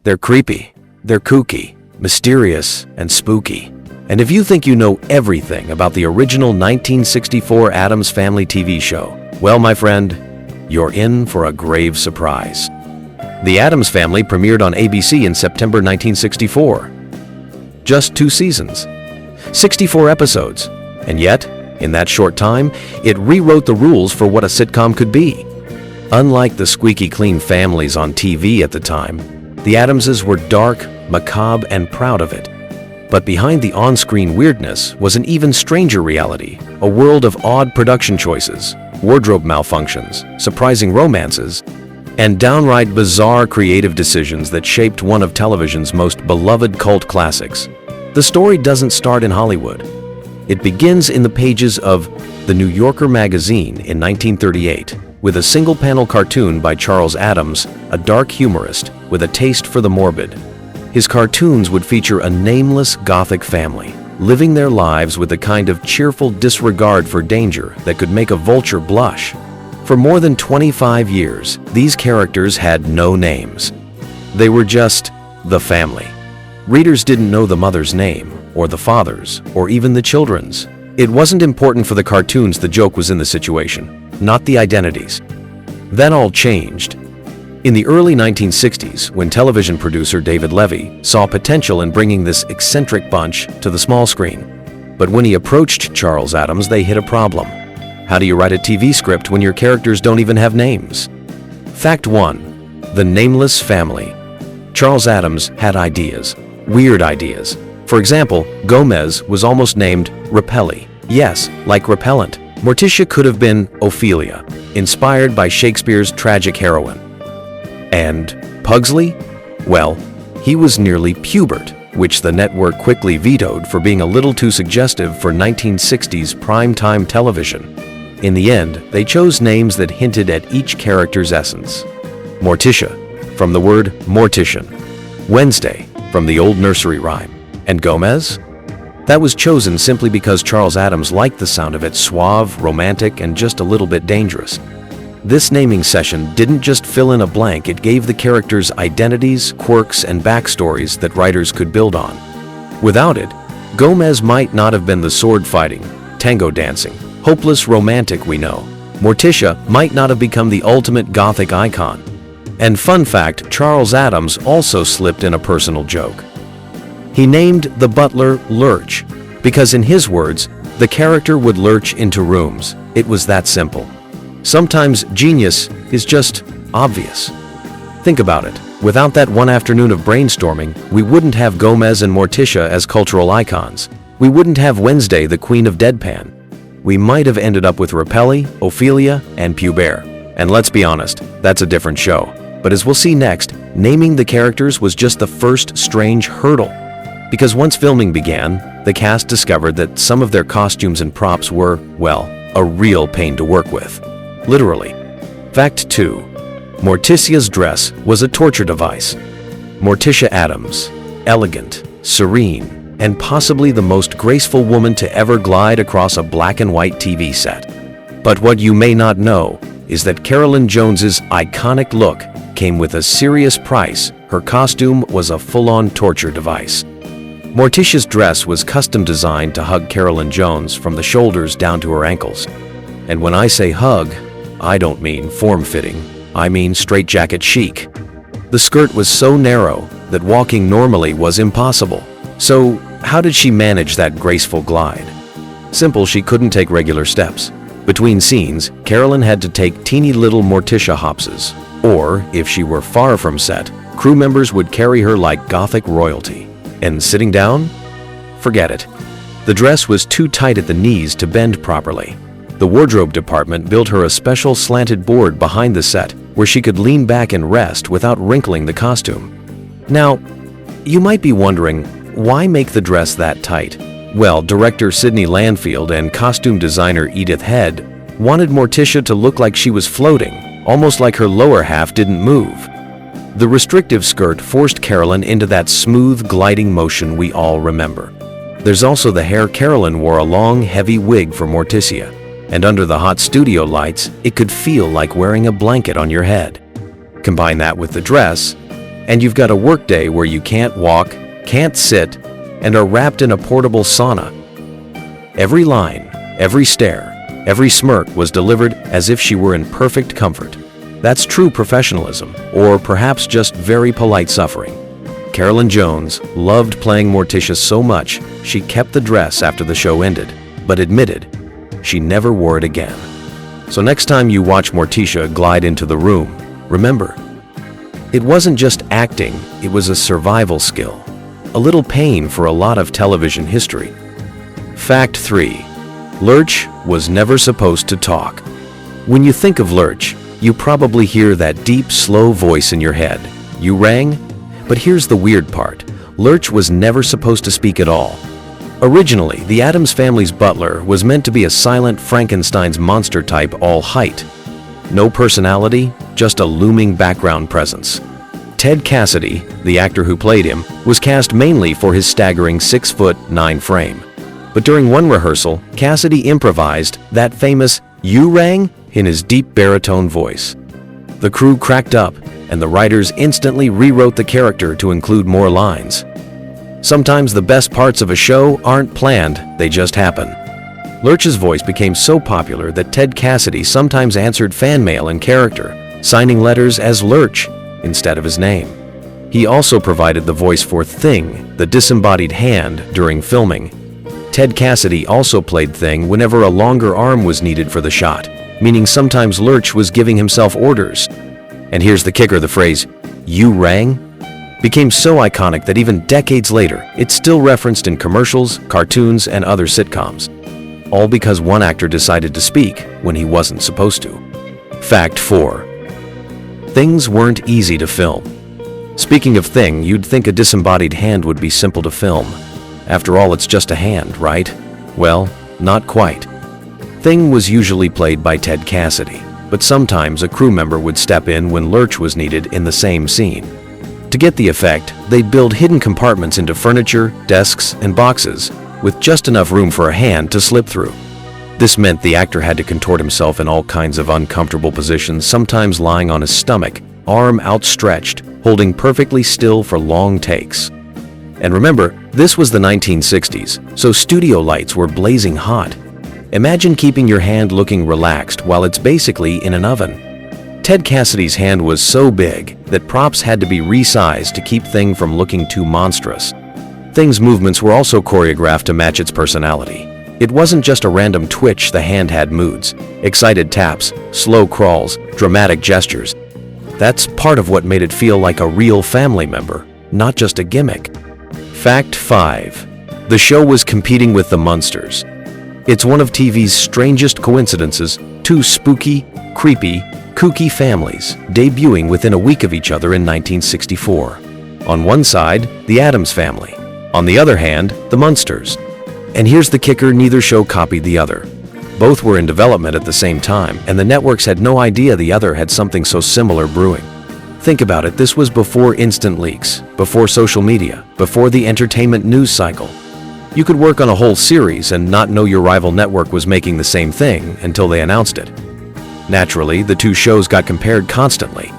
They're creepy, they're kooky, mysterious, and spooky. And if you think you know everything about the original 1964 Addams Family TV show, well, my friend, you're in for a grave surprise. The Addams Family premiered on ABC in September 1964. Just 2 seasons, 64 episodes, and yet, in that short time, it rewrote the rules for what a sitcom could be. Unlike the squeaky-clean families on TV at the time, the Addamses were dark, macabre, and proud of it. But behind the on-screen weirdness was an even stranger reality, a world of odd production choices, wardrobe malfunctions, surprising romances, and downright bizarre creative decisions that shaped one of television's most beloved cult classics. The story doesn't start in Hollywood. It begins in the pages of The New Yorker magazine in 1938, with a single-panel cartoon by Charles Addams, a dark humorist with a taste for the morbid. His cartoons would feature a nameless gothic family, living their lives with a kind of cheerful disregard for danger that could make a vulture blush. For more than 25 years, these characters had no names. They were just the family. Readers didn't know the mother's name, or the father's, or even the children's. It wasn't important for the cartoons, the joke was in the situation, not the identities. That all changed in the early 1960s, when television producer David Levy saw potential in bringing this eccentric bunch to the small screen. But when he approached Charles Addams, they hit a problem. How do you write a TV script when your characters don't even have names? Fact 1. The Nameless Family. Charles Addams had ideas, weird ideas. For example, Gomez was almost named Repelli. Yes, like repellent. Morticia could have been Ophelia, inspired by Shakespeare's tragic heroine. And Pugsley? Well, he was nearly pubert, which the network quickly vetoed for being a little too suggestive for 1960s primetime television. In the end, they chose names that hinted at each character's essence. Morticia, from the word mortician. Wednesday, from the old nursery rhyme. And Gomez? That was chosen simply because Charles Addams liked the sound of it, suave, romantic, and just a little bit dangerous. This naming session didn't just fill in a blank, it gave the characters identities, quirks, and backstories that writers could build on. Without it, Gomez might not have been the sword-fighting, tango-dancing, hopeless romantic we know. Morticia might not have become the ultimate gothic icon. And fun fact, Charles Addams also slipped in a personal joke. He named the butler Lurch, because in his words, the character would lurch into rooms. It was that simple. Sometimes genius is just obvious. Think about it. Without that one afternoon of brainstorming, we wouldn't have Gomez and Morticia as cultural icons. We wouldn't have Wednesday, the queen of deadpan. We might have ended up with Repelli, Ophelia, and Pubert. And let's be honest, that's a different show. But as we'll see next, naming the characters was just the first strange hurdle. Because once filming began, the cast discovered that some of their costumes and props were, well, a real pain to work with. Literally. Fact 2. Morticia's dress was a torture device. Morticia Addams, elegant, serene, and possibly the most graceful woman to ever glide across a black and white TV set. But what you may not know is that Carolyn Jones's iconic look came with a serious price. Her costume was a full-on torture device. Morticia's dress was custom designed to hug Carolyn Jones from the shoulders down to her ankles. And when I say hug, I don't mean form-fitting, I mean straitjacket chic. The skirt was so narrow that walking normally was impossible. So how did she manage that graceful glide? Simple, she couldn't take regular steps. Between scenes, Carolyn had to take teeny little Morticia hopses. Or, if she were far from set, crew members would carry her like gothic royalty. And sitting down? Forget it. The dress was too tight at the knees to bend properly. The wardrobe department built her a special slanted board behind the set where she could lean back and rest without wrinkling the costume. Now, you might be wondering, why make the dress that tight? Well, director Sidney Landfield and costume designer Edith Head wanted Morticia to look like she was floating, almost like her lower half didn't move. The restrictive skirt forced Carolyn into that smooth, gliding motion we all remember. There's also the hair. Carolyn wore a long, heavy wig for Morticia, and under the hot studio lights, it could feel like wearing a blanket on your head. Combine that with the dress, And you've got a workday where you can't walk, can't sit, and are wrapped in a portable sauna. Every line, every stare, every smirk was delivered as if she were in perfect comfort. That's true professionalism, or perhaps just very polite suffering. Carolyn Jones loved playing Morticia so much she kept the dress after the show ended, but admitted she never wore it again. So next time you watch Morticia glide into the room, remember, it wasn't just acting, it was a survival skill. A little pain for a lot of television history. Fact 3. Lurch was never supposed to talk. When you think of Lurch, you probably hear that deep, slow voice in your head. You rang? But here's the weird part. Lurch was never supposed to speak at all. Originally, the Addams family's butler was meant to be a silent Frankenstein's monster type, all height. No personality, just a looming background presence. Ted Cassidy, the actor who played him, was cast mainly for his staggering 6'9" frame. But during one rehearsal, Cassidy improvised that famous "You rang" in his deep baritone voice. The crew cracked up, and the writers instantly rewrote the character to include more lines. Sometimes the best parts of a show aren't planned, they just happen. Lurch's voice became so popular that Ted Cassidy sometimes answered fan mail in character, signing letters as Lurch instead of his name. He also provided the voice for Thing, the disembodied hand, during filming. Ted Cassidy also played Thing whenever a longer arm was needed for the shot, meaning sometimes Lurch was giving himself orders. And here's the kicker, the phrase, "You rang," became so iconic that even decades later, it's still referenced in commercials, cartoons, and other sitcoms. All because one actor decided to speak when he wasn't supposed to. Fact 4. Things weren't easy to film. Speaking of Thing, you'd think a disembodied hand would be simple to film. After all, it's just a hand, right? Well, not quite. Thing was usually played by Ted Cassidy, but sometimes a crew member would step in when Lurch was needed in the same scene. To get the effect, they'd build hidden compartments into furniture, desks, and boxes, with just enough room for a hand to slip through. This meant the actor had to contort himself in all kinds of uncomfortable positions, sometimes lying on his stomach, arm outstretched, holding perfectly still for long takes. And remember, this was the 1960s, so studio lights were blazing hot. Imagine keeping your hand looking relaxed while it's basically in an oven. Ted Cassidy's hand was so big that props had to be resized to keep Thing from looking too monstrous. Thing's movements were also choreographed to match its personality. It wasn't just a random twitch, the hand had moods, excited taps, slow crawls, dramatic gestures. That's part of what made it feel like a real family member, not just a gimmick. Fact 5. The show was competing with the Munsters. It's one of TV's strangest coincidences, two spooky, creepy, kooky families debuting within a week of each other in 1964. On one side, the Addams Family. On the other hand, the Munsters. And here's the kicker, neither show copied the other. Both were in development at the same time, and the networks had no idea the other had something so similar brewing. Think about it, this was before instant leaks, before social media, before the entertainment news cycle. You could work on a whole series and not know your rival network was making the same thing until they announced it. Naturally, the two shows got compared constantly.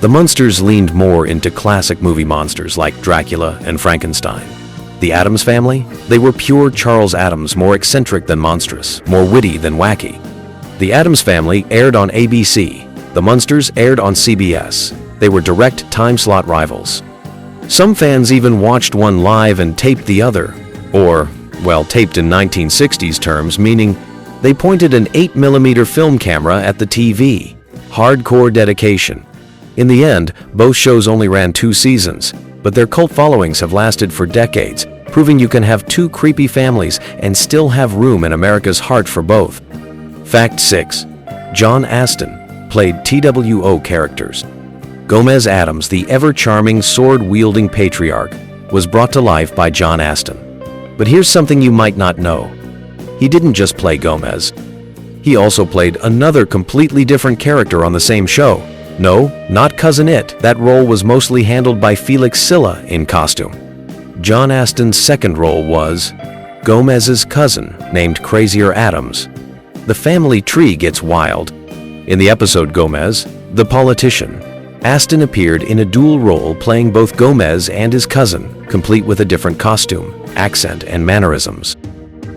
The Munsters leaned more into classic movie monsters like Dracula and Frankenstein. The Addams Family? They were pure Charles Addams, more eccentric than monstrous, more witty than wacky. The Addams Family aired on ABC. The Munsters aired on CBS. They were direct time slot rivals. Some fans even watched one live and taped the other. Or, well, taped in 1960s terms, meaning they pointed an 8mm film camera at the TV. Hardcore dedication. In the end, both shows only ran 2 seasons, but their cult followings have lasted for decades, proving you can have two creepy families and still have room in America's heart for both. Fact 6. John Astin played TWO characters. Gomez Addams, the ever-charming, sword-wielding patriarch, was brought to life by John Astin. But here's something you might not know. He didn't just play Gomez. He also played another completely different character on the same show. No, not Cousin It. That role was mostly handled by Felix Silla in costume. John Astin's second role was Gomez's cousin, named Crazier Addams. The family tree gets wild. In the episode Gomez, the politician, Aston appeared in a dual role playing both Gomez and his cousin, complete with a different costume, accent, and mannerisms.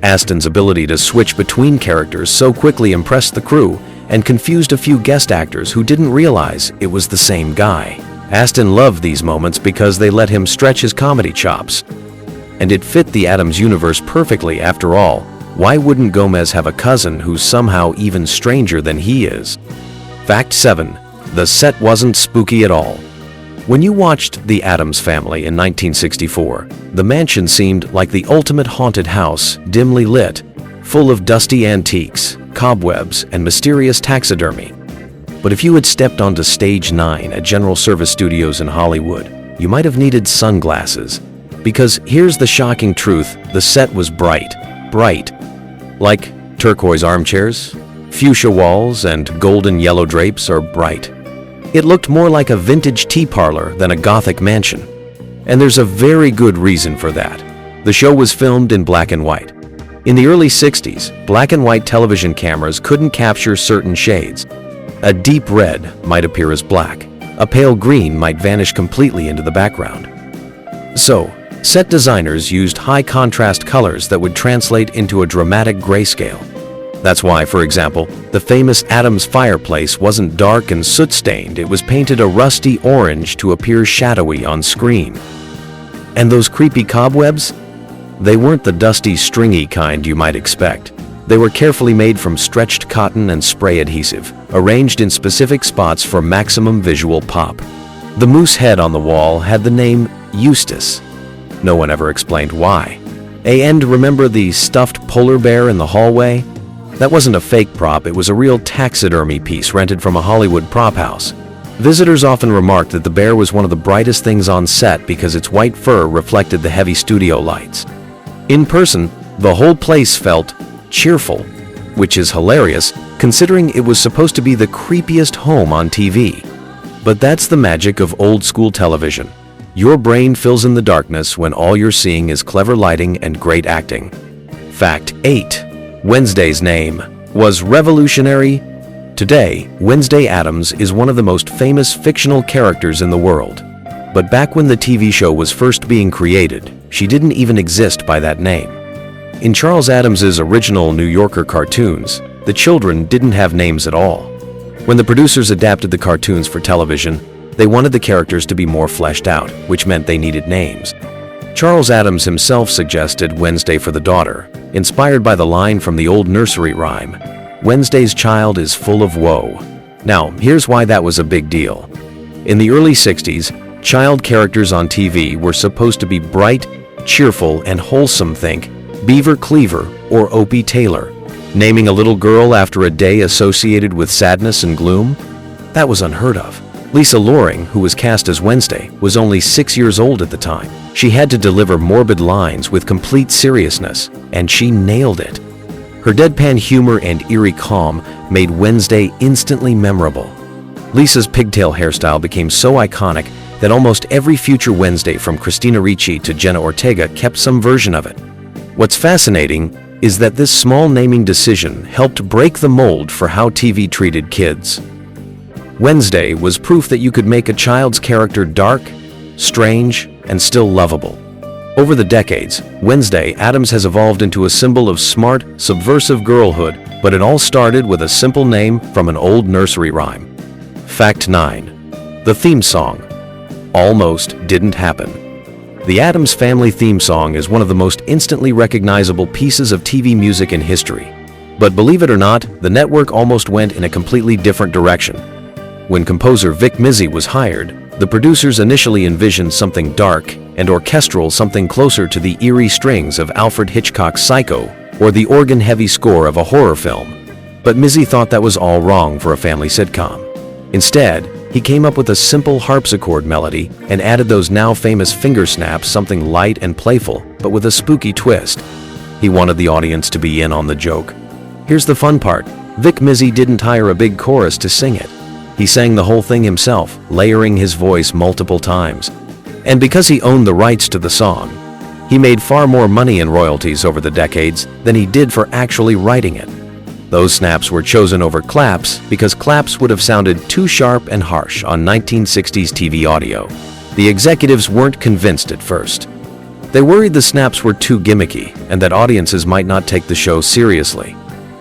Aston's ability to switch between characters so quickly impressed the crew and confused a few guest actors who didn't realize it was the same guy. Aston loved these moments because they let him stretch his comedy chops. And it fit the Addams universe perfectly after all. Why wouldn't Gomez have a cousin who's somehow even stranger than he is? Fact 7. The set wasn't spooky at all. When you watched The Addams Family in 1964, the mansion seemed like the ultimate haunted house, dimly lit, full of dusty antiques, cobwebs, and mysterious taxidermy. But if you had stepped onto Stage 9 at General Service Studios in Hollywood, you might have needed sunglasses. Because here's the shocking truth, the set was bright. Like turquoise armchairs, fuchsia walls, and golden yellow drapes are bright. It looked more like a vintage tea parlor than a gothic mansion. And there's a very good reason for that. The show was filmed in black and white. In the early 60s, black and white television cameras couldn't capture certain shades. A deep red might appear as black. A pale green might vanish completely into the background. So, set designers used high contrast colors that would translate into a dramatic grayscale. That's why, for example, the famous Addams fireplace wasn't dark and soot-stained, it was painted a rusty orange to appear shadowy on screen. And those creepy cobwebs? They weren't the dusty, stringy kind you might expect. They were carefully made from stretched cotton and spray adhesive, arranged in specific spots for maximum visual pop. The moose head on the wall had the name Eustace. No one ever explained why. And remember the stuffed polar bear in the hallway? That wasn't a fake prop, it was a real taxidermy piece rented from a Hollywood prop house. Visitors often remarked that the bear was one of the brightest things on set because its white fur reflected the heavy studio lights. In person, the whole place felt cheerful, which is hilarious considering it was supposed to be the creepiest home on TV. But that's the magic of old-school television. Your brain fills in the darkness when all you're seeing is clever lighting and great acting. Fact 8. Wednesday's name was revolutionary. Today, Wednesday Addams is one of the most famous fictional characters in the world. But back when the TV show was first being created, she didn't even exist by that name. In Charles Addams's original New Yorker cartoons, the children didn't have names at all. When the producers adapted the cartoons for television, they wanted the characters to be more fleshed out, which meant they needed names. Charles Addams himself suggested Wednesday for the daughter, inspired by the line from the old nursery rhyme, "Wednesday's child is full of woe." Now, here's why that was a big deal. In the early 60s, child characters on TV were supposed to be bright, cheerful, and wholesome. Think Beaver Cleaver or Opie Taylor. Naming a little girl after a day associated with sadness and gloom? That was unheard of. Lisa Loring, who was cast as Wednesday, was only 6 years old at the time. She had to deliver morbid lines with complete seriousness, and she nailed it. Her deadpan humor and eerie calm made Wednesday instantly memorable. Lisa's pigtail hairstyle became so iconic that almost every future Wednesday from Christina Ricci to Jenna Ortega kept some version of it. What's fascinating is that this small naming decision helped break the mold for how TV treated kids. Wednesday was proof that you could make a child's character dark, strange, and still lovable. Over the decades, Wednesday Addams has evolved into a symbol of smart, subversive girlhood, but it all started with a simple name from an old nursery rhyme. Fact 9. The theme song almost didn't happen. The Addams Family theme song is one of the most instantly recognizable pieces of TV music in history. But believe it or not, the network almost went in a completely different direction. When composer Vic Mizzy was hired, the producers initially envisioned something dark and orchestral, something closer to the eerie strings of Alfred Hitchcock's Psycho or the organ-heavy score of a horror film. But Mizzy thought that was all wrong for a family sitcom. Instead, he came up with a simple harpsichord melody and added those now famous finger snaps, something light and playful, but with a spooky twist. He wanted the audience to be in on the joke. Here's the fun part. Vic Mizzy didn't hire a big chorus to sing it. He sang the whole thing himself, layering his voice multiple times. And because he owned the rights to the song, he made far more money in royalties over the decades than he did for actually writing it. Those snaps were chosen over claps because claps would have sounded too sharp and harsh on 1960s TV audio. The executives weren't convinced at first. They worried the snaps were too gimmicky and that audiences might not take the show seriously.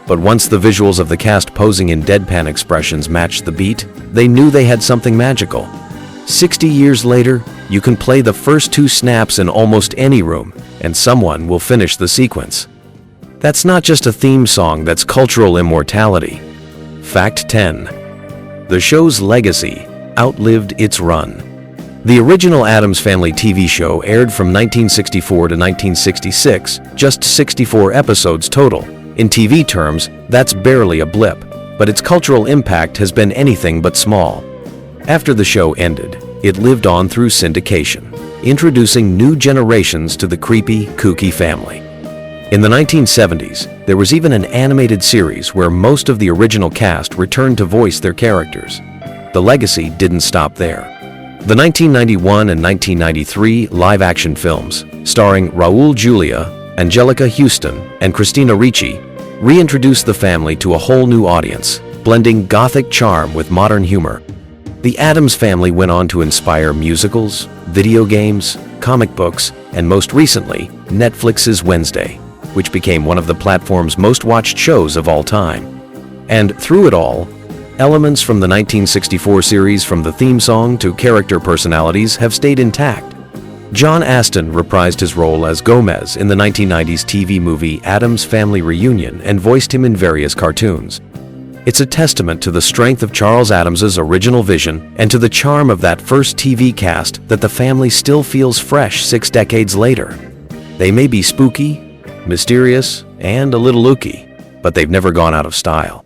But once the visuals of the cast posing in deadpan expressions matched the beat, they knew they had something magical. 60 years later, you can play the first 2 snaps in almost any room, and someone will finish the sequence. That's not just a theme song, that's cultural immortality. Fact 10. The show's legacy outlived its run. The original Addams Family TV show aired from 1964 to 1966, just 64 episodes total. In TV terms, that's barely a blip, but its cultural impact has been anything but small. After the show ended, it lived on through syndication, introducing new generations to the creepy, kooky family. In the 1970s, there was even an animated series where most of the original cast returned to voice their characters. The legacy didn't stop there. The 1991 and 1993 live-action films, starring Raul Julia, Angelica Houston, and Christina Ricci, reintroduced the family to a whole new audience, blending gothic charm with modern humor. The Addams Family went on to inspire musicals, video games, comic books, and most recently, Netflix's Wednesday, which became one of the platform's most watched shows of all time. And through it all, elements from the 1964 series, from the theme song to character personalities, have stayed intact. John Astin reprised his role as Gomez in the 1990s TV movie Addams Family Reunion and voiced him in various cartoons. It's a testament to the strength of Charles Addams's original vision and to the charm of that first TV cast that the family still feels fresh 6 decades later. They may be spooky, mysterious, and a little ooky, but they've never gone out of style.